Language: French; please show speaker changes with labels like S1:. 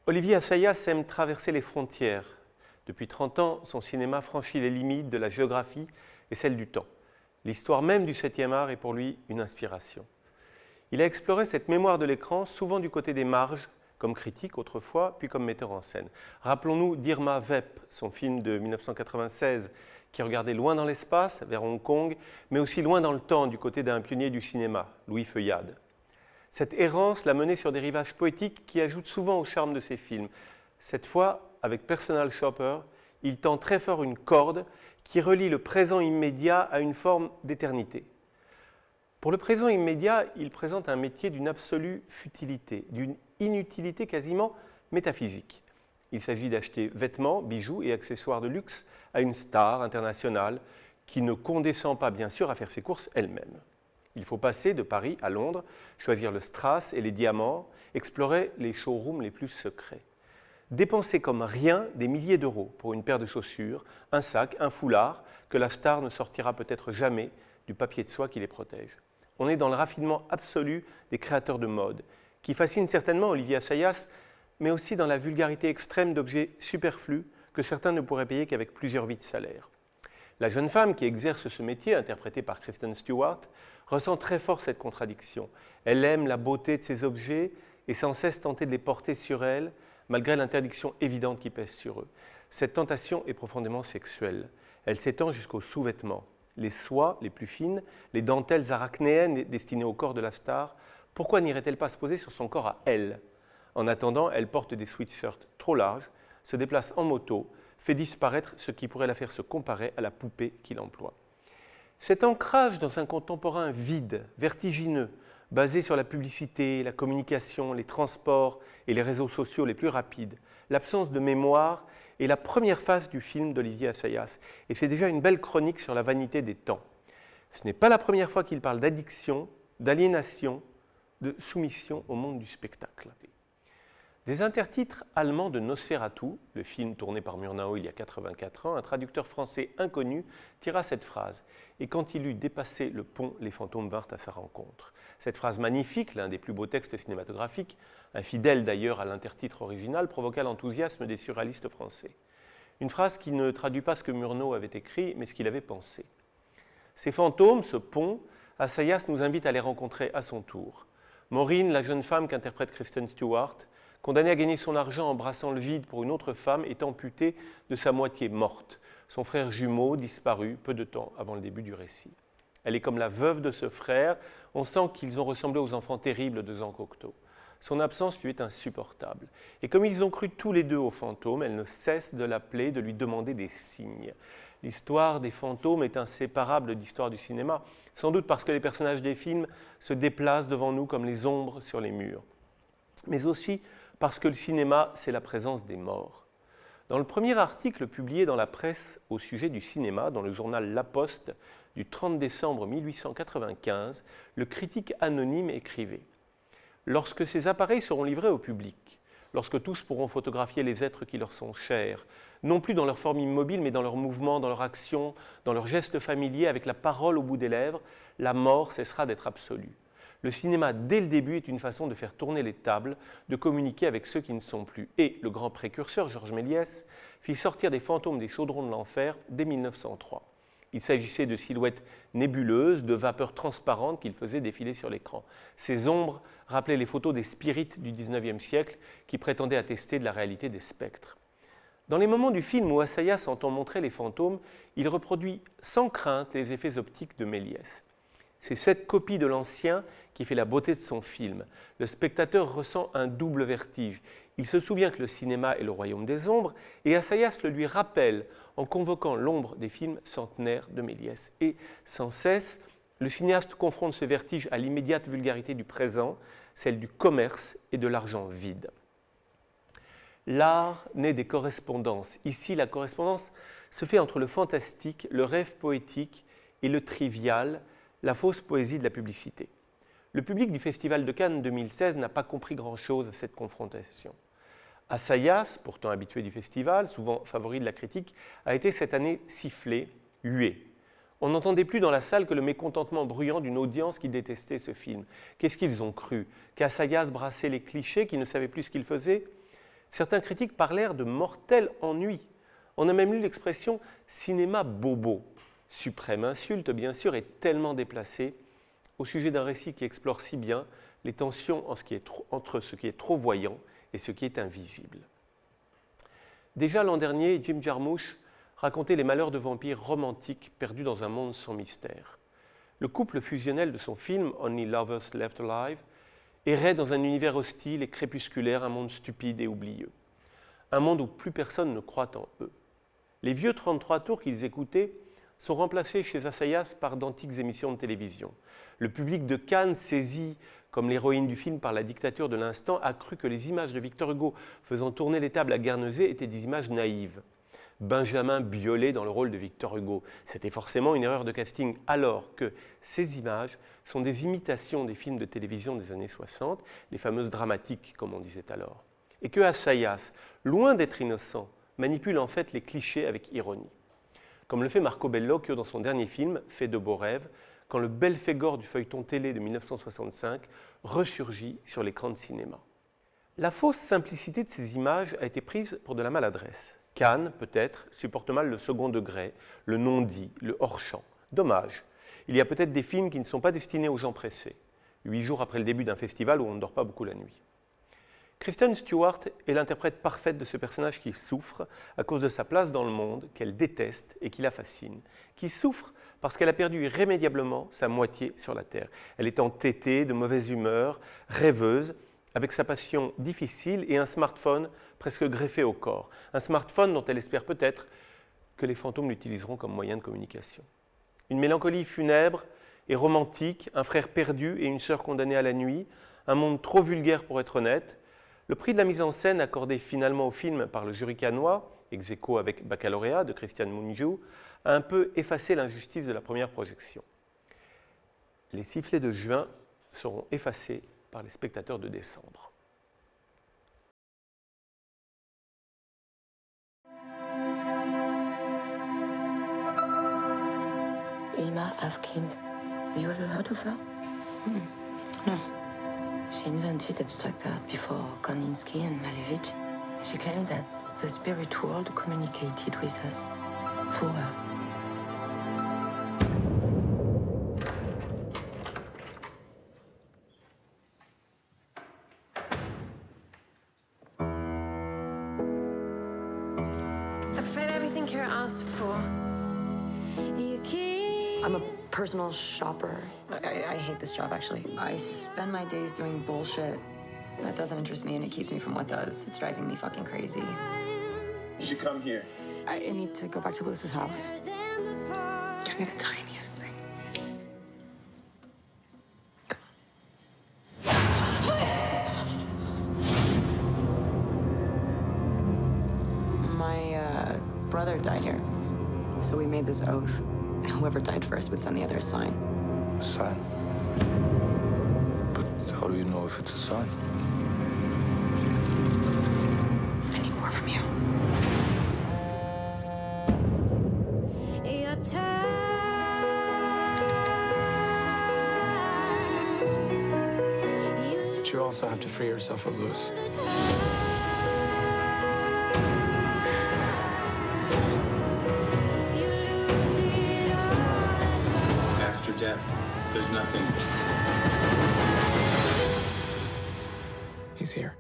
S1: Olivier Assayas aime traverser les frontières. Depuis 30 ans, son cinéma franchit les limites de la géographie et celle du temps. L'histoire même du 7e art est pour lui une inspiration. Il a exploré cette mémoire de l'écran, souvent du côté des marges, comme critique autrefois, puis comme metteur en scène. Rappelons-nous d'Irma Vep, son film de 1996, qui regardait loin dans l'espace, vers Hong Kong, mais aussi loin dans le temps, du côté d'un pionnier du cinéma, Louis Feuillade. Cette errance l'a mené sur des rivages poétiques qui ajoutent souvent au charme de ses films. Cette fois, avec Personal Shopper, il tend très fort une corde qui relie le présent immédiat à une forme d'éternité. Pour le présent immédiat, il présente un métier d'une absolue futilité, d'une inutilité quasiment métaphysique. Il s'agit d'acheter vêtements, bijoux et accessoires de luxe à une star internationale qui ne condescend pas bien sûr à faire ses courses elle-même. Il faut passer de Paris à Londres, choisir le strass et les diamants, explorer les showrooms les plus secrets. Dépenser comme rien des milliers d'euros pour une paire de chaussures, un sac, un foulard, que la star ne sortira peut-être jamais du papier de soie qui les protège. On est dans le raffinement absolu des créateurs de mode, qui fascinent certainement Olivier Assayas, mais aussi dans la vulgarité extrême d'objets superflus que certains ne pourraient payer qu'avec plusieurs vies de salaire. La jeune femme qui exerce ce métier, interprétée par Kristen Stewart, ressent très fort cette contradiction. Elle aime la beauté de ces objets et sans cesse tenter de les porter sur elle, malgré l'interdiction évidente qui pèse sur eux. Cette tentation est profondément sexuelle. Elle s'étend jusqu'aux sous-vêtements. Les soies les plus fines, les dentelles arachnéennes destinées au corps de la star, pourquoi n'irait-elle pas se poser sur son corps à elle? En attendant, elle porte des sweatshirts trop larges, se déplace en moto, fait disparaître ce qui pourrait la faire se comparer à la poupée qu'il emploie. Cet ancrage dans un contemporain vide, vertigineux, basé sur la publicité, la communication, les transports et les réseaux sociaux les plus rapides, l'absence de mémoire est la première phase du film d'Olivier Assayas. Et c'est déjà une belle chronique sur la vanité des temps. Ce n'est pas la première fois qu'il parle d'addiction, d'aliénation, de soumission au monde du spectacle. Des intertitres allemands de Nosferatu, le film tourné par Murnau il y a 84 ans, un traducteur français inconnu tira cette phrase. Et quand il eut dépassé le pont, les fantômes vinrent à sa rencontre. Cette phrase magnifique, l'un des plus beaux textes cinématographiques, infidèle d'ailleurs à l'intertitre original, provoqua l'enthousiasme des surréalistes français. Une phrase qui ne traduit pas ce que Murnau avait écrit, mais ce qu'il avait pensé. Ces fantômes, ce pont, Assayas nous invite à les rencontrer à son tour. Maureen, la jeune femme qu'interprète Kristen Stewart, condamnée à gagner son argent en brassant le vide pour une autre femme, est amputée de sa moitié morte, son frère jumeau disparu peu de temps avant le début du récit. Elle est comme la veuve de ce frère, on sent qu'ils ont ressemblé aux enfants terribles de Jean Cocteau. Son absence lui est insupportable. Et comme ils ont cru tous les deux au fantôme, elle ne cesse de l'appeler, de lui demander des signes. L'histoire des fantômes est inséparable de l'histoire du cinéma, sans doute parce que les personnages des films se déplacent devant nous comme les ombres sur les murs. Mais aussi parce que le cinéma, c'est la présence des morts. Dans le premier article publié dans la presse au sujet du cinéma, dans le journal La Poste du 30 décembre 1895, le critique anonyme écrivait « Lorsque ces appareils seront livrés au public, lorsque tous pourront photographier les êtres qui leur sont chers, non plus dans leur forme immobile, mais dans leurs mouvements, dans leurs actions, dans leurs gestes familiers, avec la parole au bout des lèvres, la mort cessera d'être absolue. Le cinéma, dès le début, est une façon de faire tourner les tables, de communiquer avec ceux qui ne sont plus. Et le grand précurseur, Georges Méliès, fit sortir des fantômes des chaudrons de l'enfer dès 1903. Il s'agissait de silhouettes nébuleuses, de vapeurs transparentes qu'il faisait défiler sur l'écran. Ces ombres rappelaient les photos des spirites du XIXe siècle qui prétendaient attester de la réalité des spectres. Dans les moments du film où Assayas entend montrer les fantômes, il reproduit sans crainte les effets optiques de Méliès. C'est cette copie de l'ancien qui fait la beauté de son film. Le spectateur ressent un double vertige. Il se souvient que le cinéma est le royaume des ombres et Assayas le lui rappelle en convoquant l'ombre des films centenaires de Méliès. Et sans cesse, le cinéaste confronte ce vertige à l'immédiate vulgarité du présent, celle du commerce et de l'argent vide. L'art naît des correspondances. Ici, la correspondance se fait entre le fantastique, le rêve poétique et le trivial, la fausse poésie de la publicité. Le public du Festival de Cannes 2016 n'a pas compris grand-chose à cette confrontation. Assayas, pourtant habitué du festival, souvent favori de la critique, a été cette année sifflé, hué. On n'entendait plus dans la salle que le mécontentement bruyant d'une audience qui détestait ce film. Qu'est-ce qu'ils ont cru? Qu'Assayas brassait les clichés, qu'ils ne savaient plus ce qu'il faisait? Certains critiques parlèrent de mortel ennui. On a même lu l'expression « cinéma bobo », suprême insulte bien sûr et tellement déplacée au sujet d'un récit qui explore si bien les tensions entre ce qui est trop voyant et ce qui est invisible. Déjà l'an dernier, Jim Jarmusch racontait les malheurs de vampires romantiques perdus dans un monde sans mystère. Le couple fusionnel de son film Only Lovers Left Alive errait dans un univers hostile et crépusculaire, un monde stupide et oublieux. Un monde où plus personne ne croit en eux. Les vieux 33 tours qu'ils écoutaient sont remplacés chez Assayas par d'antiques émissions de télévision. Le public de Cannes, saisi comme l'héroïne du film par la dictature de l'instant, a cru que les images de Victor Hugo faisant tourner les tables à Guernesey étaient des images naïves. Benjamin Biolay dans le rôle de Victor Hugo. C'était forcément une erreur de casting, alors que ces images sont des imitations des films de télévision des années 60, les fameuses dramatiques, comme on disait alors. Et que Assayas, loin d'être innocent, manipule en fait les clichés avec ironie. Comme le fait Marco Bellocchio dans son dernier film, Fait de beaux rêves, quand le Belphégor du feuilleton télé de 1965 ressurgit sur l'écran de cinéma. La fausse simplicité de ces images a été prise pour de la maladresse. Cannes, peut-être, supporte mal le second degré, le non-dit, le hors-champ. Dommage. Il y a peut-être des films qui ne sont pas destinés aux gens pressés, 8 jours après le début d'un festival où on ne dort pas beaucoup la nuit. Kristen Stewart est l'interprète parfaite de ce personnage qui souffre à cause de sa place dans le monde, qu'elle déteste et qui la fascine. Qui souffre parce qu'elle a perdu irrémédiablement sa moitié sur la Terre. Elle est entêtée, de mauvaise humeur, rêveuse, avec sa passion difficile et un smartphone presque greffé au corps. Un smartphone dont elle espère peut-être que les fantômes l'utiliseront comme moyen de communication. Une mélancolie funèbre et romantique, un frère perdu et une sœur condamnée à la nuit, un monde trop vulgaire pour être honnête. Le prix de la mise en scène accordé finalement au film par le jury cannois, ex aequo avec Baccalauréat de Christian Mungiu, a un peu effacé l'injustice de la première projection. Les sifflets de juin seront effacés par les spectateurs de décembre.
S2: Ilma Afklint. Have you ever heard of her? No. She invented abstract art before Kandinsky and Malevich. She claimed that the spirit world communicated with us through her.
S3: I've read everything Kara asked for.
S2: I'm a personal shopper. I hate this job, actually. I spend my days doing bullshit. That doesn't interest me, and it keeps me from what does. It's driving me fucking crazy.
S4: You should come here.
S2: I need to go back to Lewis's house. Give me the tiniest thing. My brother died here, so we made this oath. Whoever died first would send the other a sign.
S4: A sign? But how do you know if it's a sign?
S2: I need more from you.
S5: But you also have to free yourself of Lewis.
S6: After death, there's nothing.
S5: He's here.